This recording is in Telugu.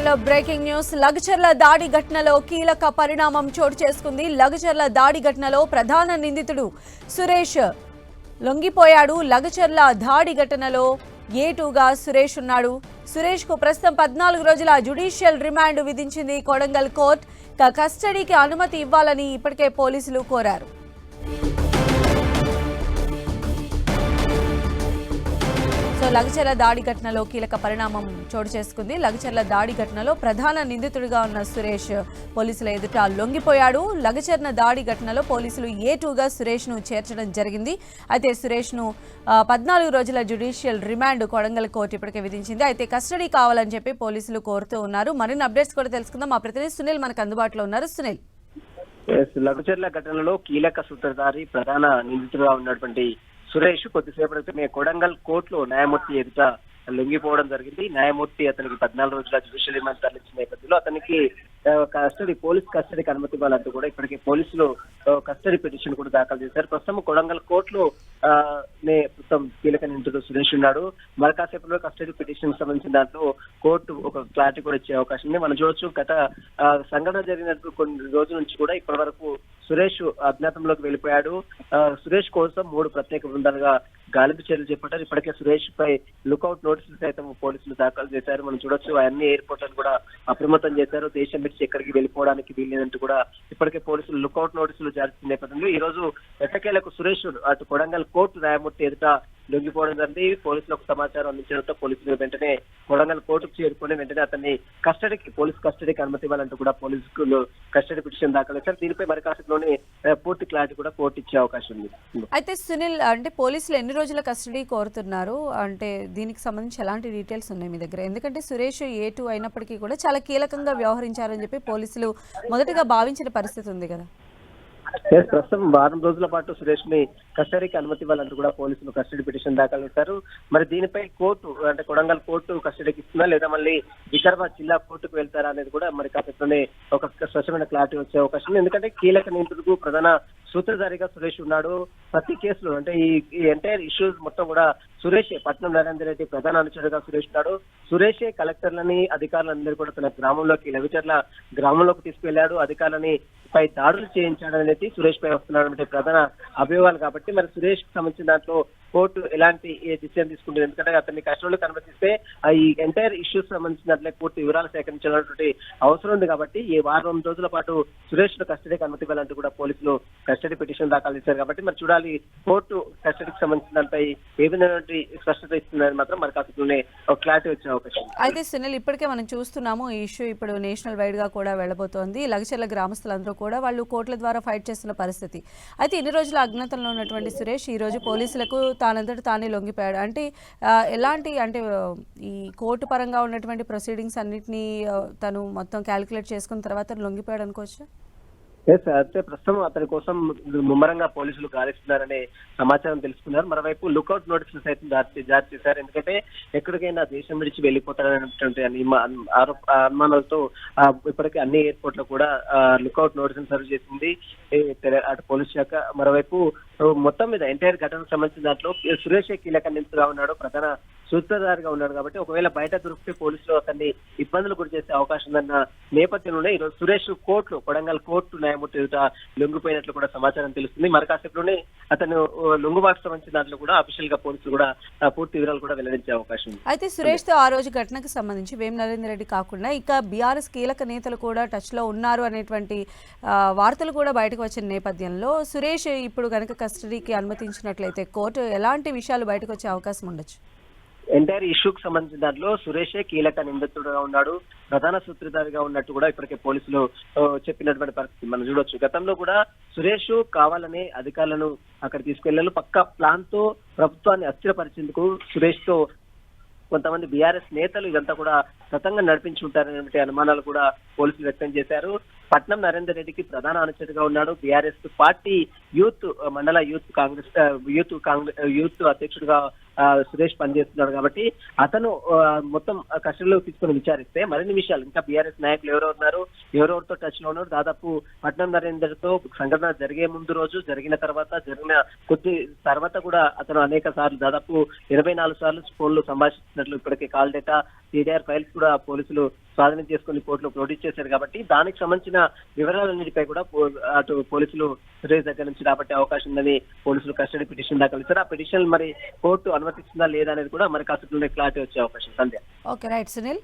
బులెటిన్లో బ్రేకింగ్ న్యూస్. లగచర్ల దాడి ఘటనలో కీలక పరిణామం చోటు చేసుకుంది. లగచర్ల దాడి ఘటనలో ప్రధాన నిందితుడు సురేష్ లొంగిపోయాడు. లగచర్ల దాడి ఘటనలో A2గా సురేష్ ఉన్నాడు. సురేష్ కు ప్రస్తుతం 14 రోజుల జ్యుడిషియల్ రిమాండ్ విధించింది కొడంగల్ కోర్టు. కస్టడీకి అనుమతి ఇవ్వాలని ఇప్పటికే పోలీసులు కోరారు. లగచర్ల దాడి ఘటనలో కీలక పరిణామం చోటు చేసుకుంది. లగచర్ల దాడి ఘటనలో ప్రధాన నిందితుడిగా ఉన్న సురేష్ పోలీసుల ఎదుట లొంగిపోయాడు. లగచర్ల దాడి ఘటనలో పోలీసులు A2గా సురేష్ ను చేర్చడం జరిగింది. అయితే సురేష్ ను 14 రోజుల జ్యుడిషియల్ రిమాండ్ కొడంగల్ కోర్టు ఇప్పటికే విధించింది. అయితే కస్టడీ కావాలని చెప్పి పోలీసులు కోరుతూ ఉన్నారు. మరిన్ని అప్డేట్స్ కూడా తెలుసుకుందాం. మా ప్రతినిధి సునీల్ మనకు అందుబాటులో ఉన్నారు. సునీల్, లగచర్ల ఘటనలో కీలక సూత్రధారి ప్రధాన నిందితుడుగా ఉన్నటువంటి సురేష్ కొద్దిసేపటి క్రితమే కొడంగల్ కోర్టులో న్యాయమూర్తి ఎదుట లొంగిపోవడం జరిగింది. న్యాయమూర్తి అతనికి 14 రోజుల జ్యుడిషియల్ రిమాండ్ తరలించిన నేపథ్యంలో అతనికి పోలీస్ కస్టడీకి అనుమతి ఇవ్వాలంటూ కూడా ఇప్పటికే పోలీసులు కస్టడీ పిటిషన్ కూడా దాఖలు చేశారు. ప్రస్తుతం కొడంగల్ కోర్టులో ప్రస్తుతం కీలక నిందితుడు సురేష్ ఉన్నాడు. మరి కాసేపులో కస్టడీ పిటిషన్ సంబంధించిన దాంట్లో కోర్టు ఒక క్లారిటీ కూడా ఇచ్చే అవకాశం ఉంది. మనం చూడొచ్చు, గత సంఘటన జరిగినట్టు కొన్ని రోజుల నుంచి కూడా ఇప్పటి వరకు సురేష్ అజ్ఞాతంలోకి వెళ్ళిపోయాడు. సురేష్ కోసం 3 ప్రత్యేక బృందాలుగా గాలింపు చర్యలు చేపట్టారు. ఇప్పటికే సురేష్ పై లుకౌట్ నోటీసులు సైతం పోలీసులు దాఖలు చేశారు. మనం చూడొచ్చు, అన్ని ఎయిర్పోర్ట్లను కూడా అప్రమత్తం చేశారు. దేశం విడిచి ఎక్కడికి వెళ్ళిపోవడానికి వీల్లేదంటూ కూడా ఇప్పటికే పోలీసులు లుకౌట్ నోటీసులు జారీ చేసిన నేపథ్యంలో ఈ రోజు ఎట్టకేలకు సురేష్ అటు కొడంగల్ కోర్టు న్యాయమూర్తి ఎదుట లొంగిపోవడం జరిగింది. పోలీసులకు సమాచారం అందించడంతో పోలీసులు వెంటనే కొడంగల్ కోర్టుకు చేరుకుని వెంటనే అతన్ని పోలీస్ కస్టడీకి అనుమతి ఇవ్వాలంటూ కూడా పోలీసులు కస్టడీ పిటిషన్ దాఖలు చేశారు. దీనిపై మరి కాసేపులోనే పూర్తి క్లారిటీ కూడా కోర్టు ఇచ్చే అవకాశం ఉంది. అయితే సునీల్, అంటే పోలీసులు ఎన్ని రోజుల కస్టడీ కోరుతున్నారు? అంటే దీనికి సంబంధించి ఎలాంటి డీటెయిల్స్ ఉన్నాయి మీ దగ్గర? ఎందుకంటే సురేష్ A2 అయినప్పటికీ కూడా చాలా కీలకంగా వ్యవహరించారని చెప్పి పోలీసులు మొదటగా భావించిన పరిస్థితి ఉంది కదా. ప్రస్తుతం వారం రోజుల పాటు సురేష్ ని కస్టడీకి అనుమతి ఇవ్వాలంటూ కూడా పోలీసులు కస్టడీ పిటిషన్ దాఖలు చేశారు. మరి దీనిపై కోర్టు అంటే కొడంగల్ కోర్టు కస్టడీకి ఇస్తుందా లేదా మళ్ళీ వికారాబాద్ జిల్లా కోర్టుకు వెళ్తారా అనేది కూడా మరి కాసేపులోనే ఒక స్వచ్ఛమైన క్లారిటీ వచ్చే అవకాశం ఉంది. ఎందుకంటే కీలక నిందితుడికి ప్రధాన సూత్రధారిగా సురేష్ ఉన్నాడు. ప్రతి కేసులో అంటే ఈ ఎంటైర్ ఇష్యూస్ మొత్తం కూడా సురేషే, పట్నం నరేందర్ రెడ్డి ప్రధాన అనుచరుడుగా సురేష్ ఉన్నాడు. సురేషే కలెక్టర్లని అధికారులందరూ కూడా తన గ్రామంలోకి లవిచర్ల గ్రామంలోకి తీసుకువెళ్లాడు. అధికారులని పై దాడులు చేయించాడనేది సురేష్ పై వస్తున్నాడు ప్రధాన అభియోగాలు. కాబట్టి మరి సురేష్ కి సంబంధించిన దాంట్లో కోర్టు ఎలాంటి డిసిజన్ తీసుకుంటుంది? ఎందుకంటే అతన్ని కస్టడీలోకి అనుమతిస్తే ఈ ఎంటైర్ ఇష్యూస్ సంబంధించినట్లే పూర్తి వివరాలు సేకరించాలన్నటువంటి అవసరం ఉంది. కాబట్టి ఈ వారం రోజుల పాటు సురేష్ ను కస్టడీకి అనుమతి ఇవ్వాలంటూ కూడా పోలీసులు కస్టడీ పిటిషన్ దాఖలు చేశారు. కాబట్టి మరి చూడాలి కోర్టు కస్టడీకి సంబంధించిన దానిపై ఏ విధమైనటువంటి స్పష్టత ఇస్తుందని మాత్రం మరి కాసేపులోనే ఒక క్లారిటీ వచ్చే అవకాశం. అయితే సునీల్, ఇప్పటికే మనం చూస్తున్నాము ఈ ఇష్యూ ఇప్పుడు నేషనల్ వైడ్ గా కూడా వెళ్ళబోతోంది. లగచర్ల గ్రామస్తులందరూ కూడా వాళ్ళు కోర్టుల ద్వారా ఫైట్ చేస్తున్న పరిస్థితి. అయితే ఇన్ని రోజుల అజ్ఞాతంలో ఉన్నటువంటి సురేష్ ఈ రోజు పోలీసులకు తానంతట తానే లొంగిపోయాడు. అంటే ఎలాంటి అంటే ఈ కోర్టు పరంగా ఉన్నటువంటి ప్రొసీడింగ్స్ అన్నిటినీ తను మొత్తం క్యాలిక్యులేట్ చేసుకున్న తర్వాత లొంగిపోయాడు అనుకోవచ్చు. అయితే ప్రస్తుతం అతని కోసం ముమ్మరంగా పోలీసులు గాలిస్తున్నారనే సమాచారం తెలుసుకున్నారు. మరోవైపు లుకౌట్ నోటీసులు సైతం జారీ చేశారు. ఎందుకంటే ఎక్కడికైనా దేశం విడిచి వెళ్ళిపోతారనేటువంటి అనుమానాలతో ఇప్పటికే అన్ని ఎయిర్పోర్ట్ లో కూడా లుకౌట్ నోటీసులు సర్వ్ చేసింది అటు పోలీస్ శాఖ. మరోవైపు మొత్తం మీద ఎంటైర్ ఘటనకు సంబంధించిన దాంట్లో సురేష్ కీలక నిందితుడుగా ఉన్నాడు, ప్రధాన సూత్రధారిగా ఉన్నాడు. కాబట్టి ఒకవేళ బయట దొరికితే పోలీసులు అతన్ని ఇబ్బందులు గురి చేసే అవకాశం ఉందన్న నేపథ్యంలోనే ఈరోజు సురేష్ కోర్టులో కొడంగల్ కోర్టు న్యాయమూర్తి ఎదుట లొంగిపోయినట్లు కూడా సమాచారం తెలుస్తుంది. మరి కాసేపులోనే అతను లొంగుబాటుకు సంబంధించిన దాంట్లో కూడా అఫీషియల్ గా పోలీసులు కూడా పూర్తి వివరాలు కూడా వెల్లడించే అవకాశం ఉంది. అయితే సురేష్ తో ఆ రోజు ఘటనకు సంబంధించి వేం నరేందర్ రెడ్డి కాకుండా ఇక బీఆర్ఎస్ కీలక నేతలు కూడా టచ్ లో ఉన్నారు అనేటువంటి వార్తలు కూడా బయటకు వచ్చిన నేపథ్యంలో సురేష్ ఇప్పుడు కనుక కస్టడీకి అనుమతించినట్లయితే కోర్టు ఎలాంటి విషయాలు బయటకు వచ్చే అవకాశం ఉండొచ్చు? ఎంటైర్ ఇష్యూకి సంబంధించిన దాంట్లో సురేషే కీలక నిందితుడుగా ఉన్నాడు, ప్రధాన సూత్రధారిగా ఉన్నట్టు కూడా ఇప్పటికే పోలీసులు చెప్పినటువంటి పరిస్థితి మనం చూడొచ్చు. గతంలో కూడా సురేష్ కావాలనే అధికారులను అక్కడ తీసుకెళ్లారు. పక్కా ప్లాన్ తో ప్రభుత్వాన్ని అస్థిరపరిచేందుకు సురేష్ తో కొంతమంది బీఆర్ఎస్ నేతలు ఇదంతా కూడా గతంగా నడిపించుంటారనే అనుమానాలు కూడా పోలీసులు వ్యక్తం చేశారు. పట్నం నరేందర్ రెడ్డికి ప్రధాన అనుచరుగా ఉన్నాడు. బీఆర్ఎస్ పార్టీ మండల యూత్ అధ్యక్షుడిగా సురేష్ పనిచేస్తున్నాడు. కాబట్టి అతను మొత్తం కస్టడీలో తీసుకుని విచారిస్తే మరిన్ని విషయాలు ఇంకా బీఆర్ఎస్ నాయకులు ఎవరెవరితో టచ్ లో ఉన్నారు, దాదాపు పట్నం నరేందర్ తో సంఘటన జరిగే ముందు రోజు, జరిగిన కొద్ది తర్వాత కూడా అతను అనేక సార్లు దాదాపు 24 సార్లు ఫోన్లు సంభాషించినట్లు ఇప్పటికే కాల్ డేటా, సిడిఆర్ ఫైల్స్ కూడా పోలీసులు స్వాధీనం చేసుకుని కోర్టులో ప్రొడ్యూస్ చేశారు కాబట్టి దానికి సంబంధించిన వివరాలన్నిటిపై కూడా అటు పోలీసులు సురేష్ దగ్గర నుంచి రాబట్టే అవకాశం ఉందని పోలీసులు కస్టడీ పిటిషన్ దాఖలు చేశారు. ఆ పిటిషన్ మరి కోర్టు అనుమతిస్తుందా లేదా అనేది కూడా మరి కాసేపులోనే క్లారిటీ వచ్చే అవకాశం. సంధ్య. Okay, right Sunil.